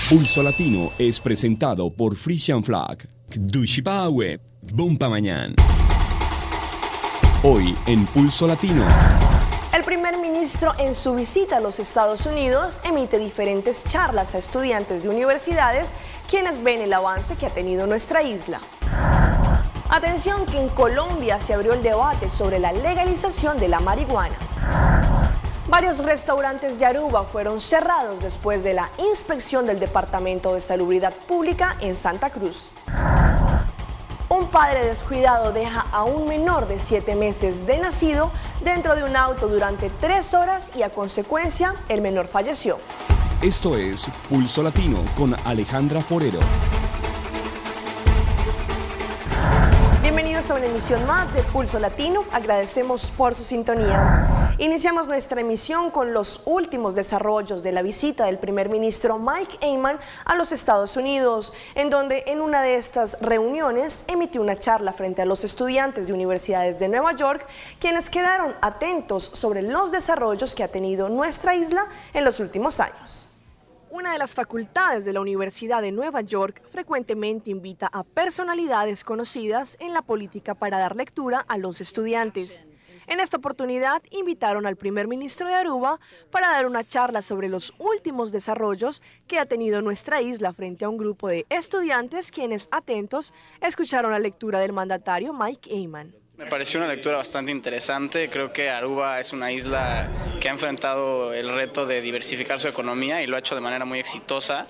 Pulso Latino es presentado por Frisian Flag, Dushipawe, Bompa Mañana. Hoy en Pulso Latino. El primer ministro en su visita a los Estados Unidos emite diferentes charlas a estudiantes de universidades quienes ven el avance que ha tenido nuestra isla. Atención que en Colombia se abrió el debate sobre la legalización de la marihuana. Varios restaurantes de Aruba fueron cerrados después de la inspección del Departamento de Salubridad Pública en Santa Cruz. Un padre descuidado deja a un menor de 7 meses de nacido dentro de un auto durante 3 horas y a consecuencia el menor falleció. Esto es Pulso Latino con Alejandra Forero. Bienvenidos a una emisión más de Pulso Latino. Agradecemos por su sintonía. Iniciamos nuestra emisión con los últimos desarrollos de la visita del primer ministro Mike Eyman a los Estados Unidos, en donde en una de estas reuniones emitió una charla frente a los estudiantes de universidades de Nueva York, quienes quedaron atentos sobre los desarrollos que ha tenido nuestra isla en los últimos años. Una de las facultades de la Universidad de Nueva York frecuentemente invita a personalidades conocidas en la política para dar lectura a los estudiantes. En esta oportunidad invitaron al primer ministro de Aruba para dar una charla sobre los últimos desarrollos que ha tenido nuestra isla frente a un grupo de estudiantes quienes atentos escucharon la lectura del mandatario Mike Eyman. Me pareció una lectura bastante interesante. Creo que Aruba es una isla que ha enfrentado el reto de diversificar su economía y lo ha hecho de manera muy exitosa.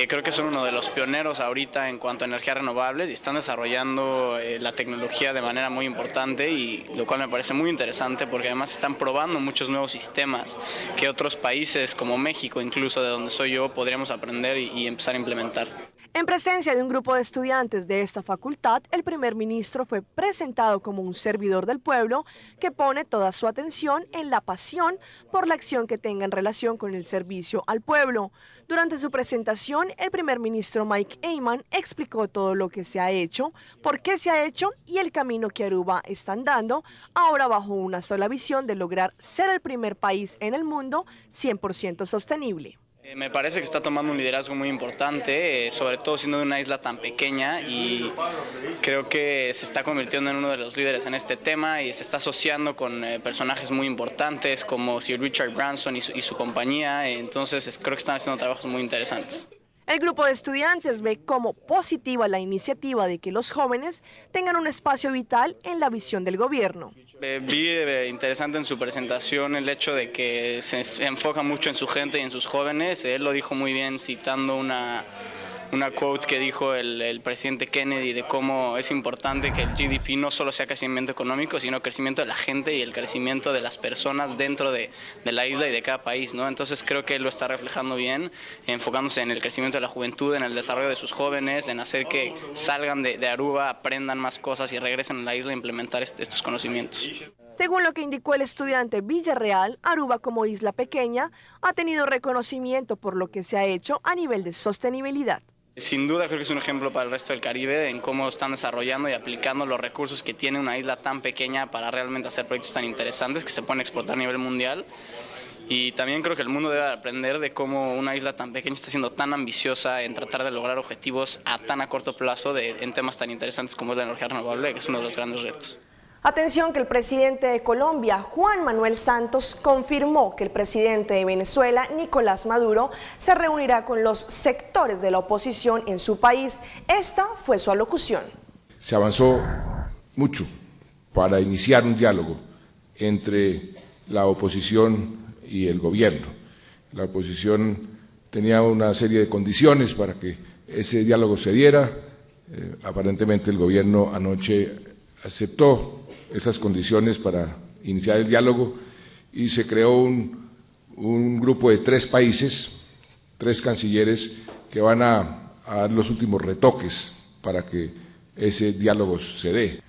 Creo que son uno de los pioneros ahorita en cuanto a energías renovables y están desarrollando la tecnología de manera muy importante, y lo cual me parece muy interesante porque además están probando muchos nuevos sistemas que otros países como México, incluso de donde soy yo, podríamos aprender y empezar a implementar. En presencia de un grupo de estudiantes de esta facultad, el primer ministro fue presentado como un servidor del pueblo que pone toda su atención en la pasión por la acción que tenga en relación con el servicio al pueblo. Durante su presentación, el primer ministro Mike Eyman explicó todo lo que se ha hecho, por qué se ha hecho y el camino que Aruba está andando, ahora bajo una sola visión de lograr ser el primer país en el mundo 100% sostenible. Me parece que está tomando un liderazgo muy importante, sobre todo siendo de una isla tan pequeña, y creo que se está convirtiendo en uno de los líderes en este tema y se está asociando con personajes muy importantes como Sir Richard Branson y su compañía. Entonces creo que están haciendo trabajos muy interesantes. El grupo de estudiantes ve como positiva la iniciativa de que los jóvenes tengan un espacio vital en la visión del gobierno. Vi interesante en su presentación el hecho de que se enfoca mucho en su gente y en sus jóvenes. Él lo dijo muy bien citando una quote que dijo el presidente Kennedy de cómo es importante que el GDP no solo sea crecimiento económico, sino crecimiento de la gente y el crecimiento de las personas dentro de la isla y de cada país, ¿no? Entonces creo que él lo está reflejando bien, enfocándose en el crecimiento de la juventud, en el desarrollo de sus jóvenes, en hacer que salgan de Aruba, aprendan más cosas y regresen a la isla a implementar estos conocimientos. Según lo que indicó el estudiante Villarreal, Aruba como isla pequeña ha tenido reconocimiento por lo que se ha hecho a nivel de sostenibilidad. Sin duda creo que es un ejemplo para el resto del Caribe en cómo están desarrollando y aplicando los recursos que tiene una isla tan pequeña para realmente hacer proyectos tan interesantes que se pueden explotar a nivel mundial. Y también creo que el mundo debe aprender de cómo una isla tan pequeña está siendo tan ambiciosa en tratar de lograr objetivos a tan a corto plazo en temas tan interesantes como es la energía renovable, que es uno de los grandes retos. Atención que el presidente de Colombia, Juan Manuel Santos, confirmó que el presidente de Venezuela, Nicolás Maduro, se reunirá con los sectores de la oposición en su país. Esta fue su alocución. Se avanzó mucho para iniciar un diálogo entre la oposición y el gobierno. La oposición tenía una serie de condiciones para que ese diálogo se diera. Aparentemente el gobierno anoche aceptó esas condiciones para iniciar el diálogo y se creó un grupo de 3 países, 3 cancilleres que van a dar los últimos retoques para que ese diálogo se dé.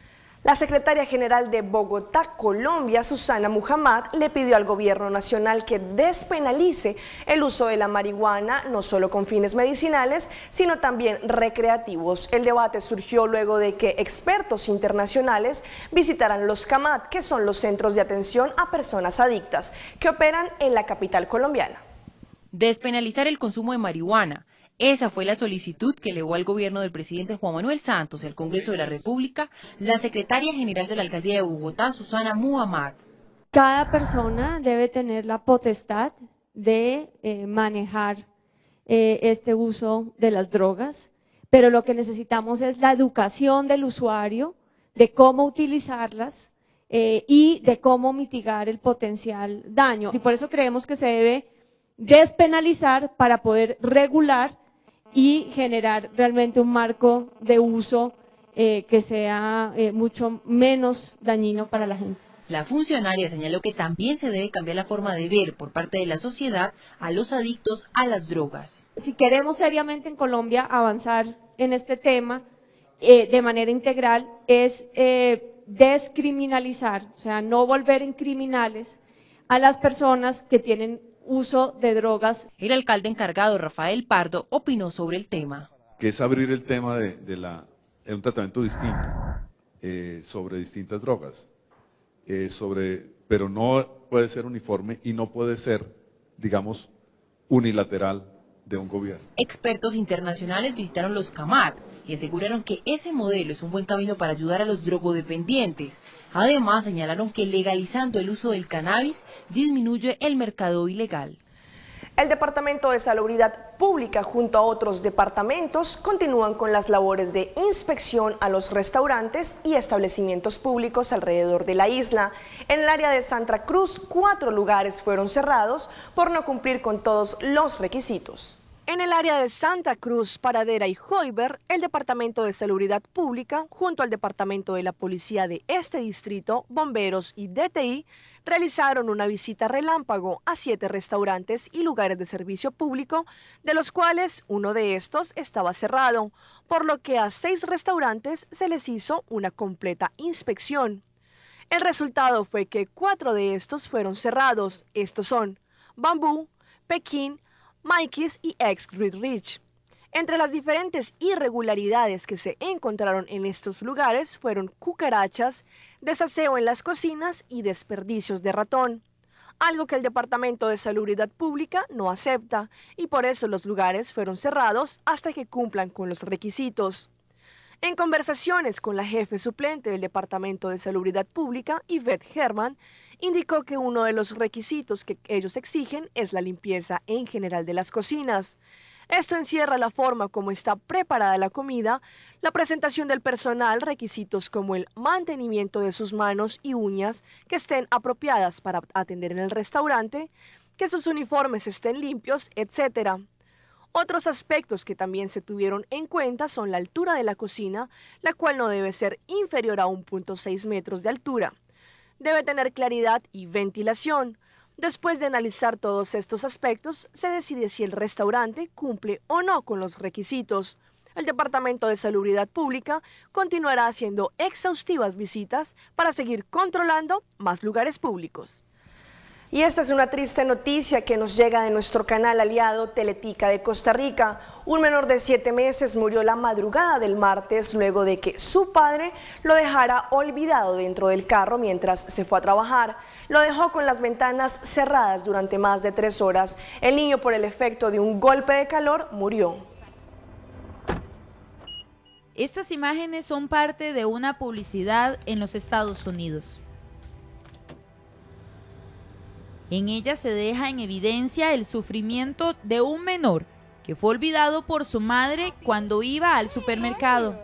La secretaria general de Bogotá, Colombia, Susana Muhammad, le pidió al gobierno nacional que despenalice el uso de la marihuana, no solo con fines medicinales, sino también recreativos. El debate surgió luego de que expertos internacionales visitaran los CAMAT, que son los centros de atención a personas adictas, que operan en la capital colombiana. Despenalizar el consumo de marihuana Esa fue la solicitud que elevó al gobierno del presidente Juan Manuel Santos al Congreso de la República la secretaria general de la Alcaldía de Bogotá, Susana Muhammad. Cada persona debe tener la potestad de manejar este uso de las drogas, pero lo que necesitamos es la educación del usuario de cómo utilizarlas y de cómo mitigar el potencial daño. Y por eso creemos que se debe despenalizar para poder regular y generar realmente un marco de uso que sea mucho menos dañino para la gente. La funcionaria señaló que también se debe cambiar la forma de ver por parte de la sociedad a los adictos a las drogas. Si queremos seriamente en Colombia avanzar en este tema de manera integral, es descriminalizar, o sea, no volver en criminales a las personas que tienen uso de drogas. El alcalde encargado, Rafael Pardo, opinó sobre el tema. Que es abrir el tema de un tratamiento distinto sobre distintas drogas. Pero no puede ser uniforme y no puede ser, digamos, unilateral de un gobierno. Expertos internacionales visitaron los CAMAT y aseguraron que ese modelo es un buen camino para ayudar a los drogodependientes. Además, señalaron que legalizando el uso del cannabis disminuye el mercado ilegal. El Departamento de Salubridad Pública junto a otros departamentos continúan con las labores de inspección a los restaurantes y establecimientos públicos alrededor de la isla. En el área de Santa Cruz, 4 lugares fueron cerrados por no cumplir con todos los requisitos. En el área de Santa Cruz, Paradera y Joiber, el Departamento de Salubridad Pública, junto al Departamento de la Policía de este distrito, bomberos y DTI, realizaron una visita relámpago a 7 restaurantes y lugares de servicio público, de los cuales uno de estos estaba cerrado, por lo que a 6 restaurantes se les hizo una completa inspección. El resultado fue que 4 de estos fueron cerrados. Estos son Bambú, Pekín, Mikey's y ex Great Rich. Entre las diferentes irregularidades que se encontraron en estos lugares fueron cucarachas, desaseo en las cocinas y desperdicios de ratón, algo que el Departamento de Salubridad Pública no acepta y por eso los lugares fueron cerrados hasta que cumplan con los requisitos. En conversaciones con la jefe suplente del Departamento de Salubridad Pública, Yvette Herman, indicó que uno de los requisitos que ellos exigen es la limpieza en general de las cocinas. Esto encierra la forma como está preparada la comida, la presentación del personal, requisitos como el mantenimiento de sus manos y uñas que estén apropiadas para atender en el restaurante, que sus uniformes estén limpios, etc. Otros aspectos que también se tuvieron en cuenta son la altura de la cocina, la cual no debe ser inferior a 1.6 metros de altura. Debe tener claridad y ventilación. Después de analizar todos estos aspectos, se decide si el restaurante cumple o no con los requisitos. El Departamento de Salubridad Pública continuará haciendo exhaustivas visitas para seguir controlando más lugares públicos. Y esta es una triste noticia que nos llega de nuestro canal aliado Teletica de Costa Rica. Un menor de 7 meses murió la madrugada del martes luego de que su padre lo dejara olvidado dentro del carro mientras se fue a trabajar. Lo dejó con las ventanas cerradas durante más de 3 horas. El niño, por el efecto de un golpe de calor, murió. Estas imágenes son parte de una publicidad en los Estados Unidos. En ella se deja en evidencia el sufrimiento de un menor que fue olvidado por su madre cuando iba al supermercado.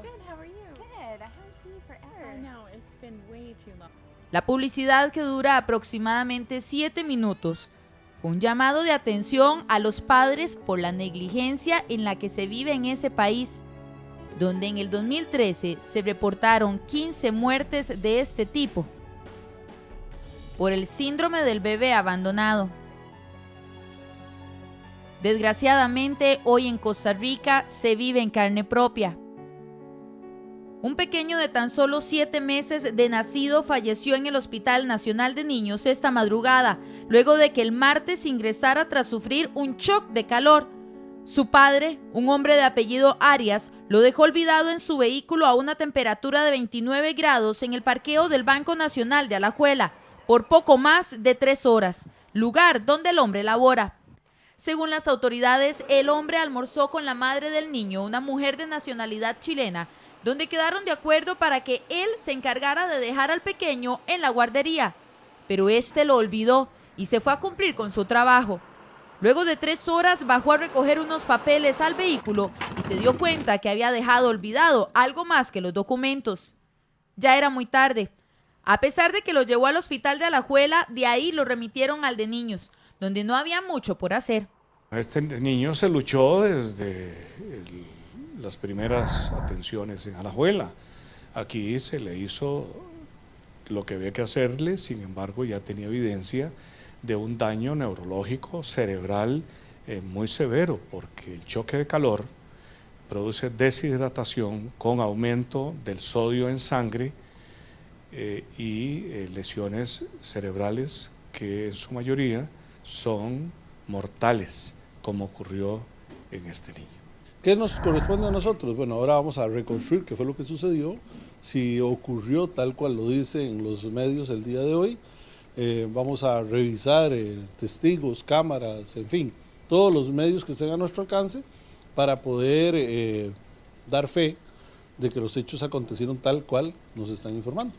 La publicidad, que dura aproximadamente 7 minutos, fue un llamado de atención a los padres por la negligencia en la que se vive en ese país, donde en el 2013 se reportaron 15 muertes de este tipo por el síndrome del bebé abandonado. Desgraciadamente, hoy en Costa Rica se vive en carne propia. Un pequeño de tan solo 7 meses de nacido falleció en el Hospital Nacional de Niños esta madrugada, luego de que el martes ingresara tras sufrir un shock de calor. Su padre, un hombre de apellido Arias, lo dejó olvidado en su vehículo a una temperatura de 29 grados en el parqueo del Banco Nacional de Alajuela, por poco más de 3 horas, lugar donde el hombre labora. Según las autoridades, el hombre almorzó con la madre del niño, una mujer de nacionalidad chilena, donde quedaron de acuerdo para que él se encargara de dejar al pequeño en la guardería. Pero este lo olvidó y se fue a cumplir con su trabajo. Luego de 3 horas bajó a recoger unos papeles al vehículo y se dio cuenta que había dejado olvidado algo más que los documentos. Ya era muy tarde. A pesar de que lo llevó al hospital de Alajuela, de ahí lo remitieron al de niños, donde no había mucho por hacer. Este niño se luchó desde las primeras atenciones en Alajuela. Aquí se le hizo lo que había que hacerle, sin embargo ya tenía evidencia de un daño neurológico cerebral muy severo, porque el choque de calor produce deshidratación con aumento del sodio en sangre y lesiones cerebrales que en su mayoría son mortales, como ocurrió en este niño. ¿Qué nos corresponde a nosotros? Bueno, ahora vamos a reconstruir qué fue lo que sucedió, si ocurrió tal cual lo dicen los medios el día de hoy. Vamos a revisar testigos, cámaras, en fin, todos los medios que estén a nuestro alcance para poder dar fe de que los hechos acontecieron tal cual nos están informando.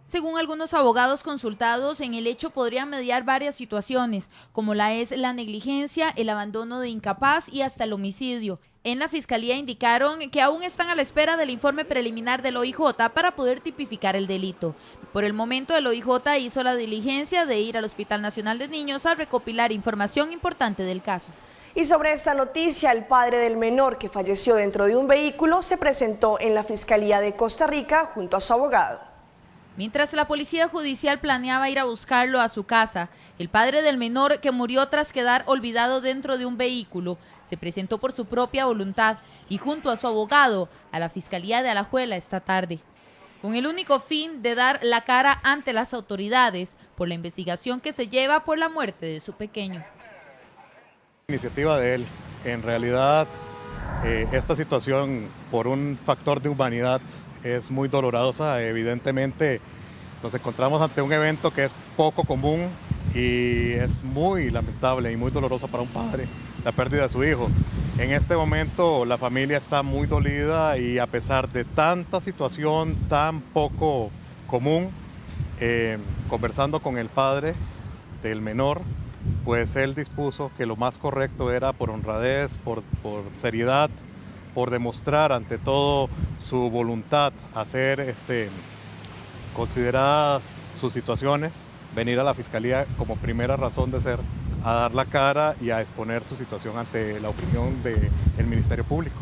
Según algunos abogados consultados, en el hecho podrían mediar varias situaciones, como la negligencia, el abandono de incapaz y hasta el homicidio. En la Fiscalía indicaron que aún están a la espera del informe preliminar del OIJ para poder tipificar el delito. Por el momento, el OIJ hizo la diligencia de ir al Hospital Nacional de Niños a recopilar información importante del caso. Y sobre esta noticia, el padre del menor que falleció dentro de un vehículo se presentó en la Fiscalía de Costa Rica junto a su abogado. Mientras la policía judicial planeaba ir a buscarlo a su casa, el padre del menor, que murió tras quedar olvidado dentro de un vehículo, se presentó por su propia voluntad y junto a su abogado a la Fiscalía de Alajuela esta tarde, con el único fin de dar la cara ante las autoridades por la investigación que se lleva por la muerte de su pequeño. Iniciativa de él. En realidad, esta situación, por un factor de humanidad, es muy dolorosa. Evidentemente nos encontramos ante un evento que es poco común y es muy lamentable y muy doloroso para un padre, la pérdida de su hijo. En este momento la familia está muy dolida y a pesar de tanta situación tan poco común, conversando con el padre del menor, pues él dispuso que lo más correcto era, por honradez, por seriedad, por demostrar ante todo su voluntad a ser consideradas sus situaciones, venir a la Fiscalía como primera razón de ser, a dar la cara y a exponer su situación ante la opinión del Ministerio Público.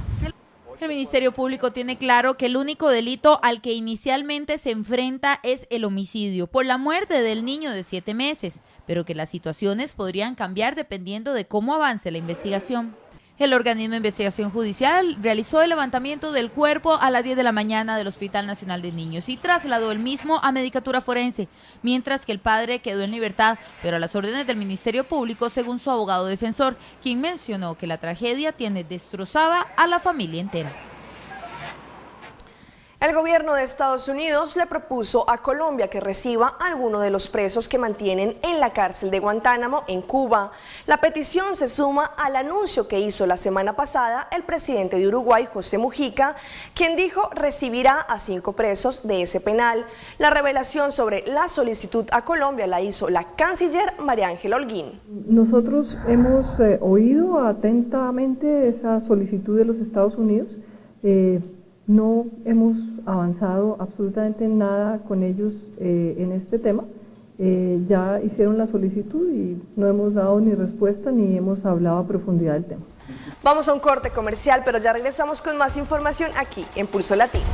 El Ministerio Público tiene claro que el único delito al que inicialmente se enfrenta es el homicidio por la muerte del niño de 7 meses, pero que las situaciones podrían cambiar dependiendo de cómo avance la investigación. El organismo de investigación judicial realizó el levantamiento del cuerpo a las 10 de la mañana del Hospital Nacional de Niños y trasladó el mismo a Medicatura Forense, mientras que el padre quedó en libertad, pero a las órdenes del Ministerio Público, según su abogado defensor, quien mencionó que la tragedia tiene destrozada a la familia entera. El gobierno de Estados Unidos le propuso a Colombia que reciba a alguno de los presos que mantienen en la cárcel de Guantánamo en Cuba. La petición se suma al anuncio que hizo la semana pasada el presidente de Uruguay, José Mujica, quien dijo recibirá a 5 presos de ese penal. La revelación sobre la solicitud a Colombia la hizo la canciller María Ángela Holguín. Nosotros hemos oído atentamente esa solicitud de los Estados Unidos. No hemos avanzado absolutamente nada con ellos en este tema. Ya hicieron la solicitud y no hemos dado ni respuesta ni hemos hablado a profundidad del tema. Vamos a un corte comercial, pero ya regresamos con más información aquí en Pulso Latino.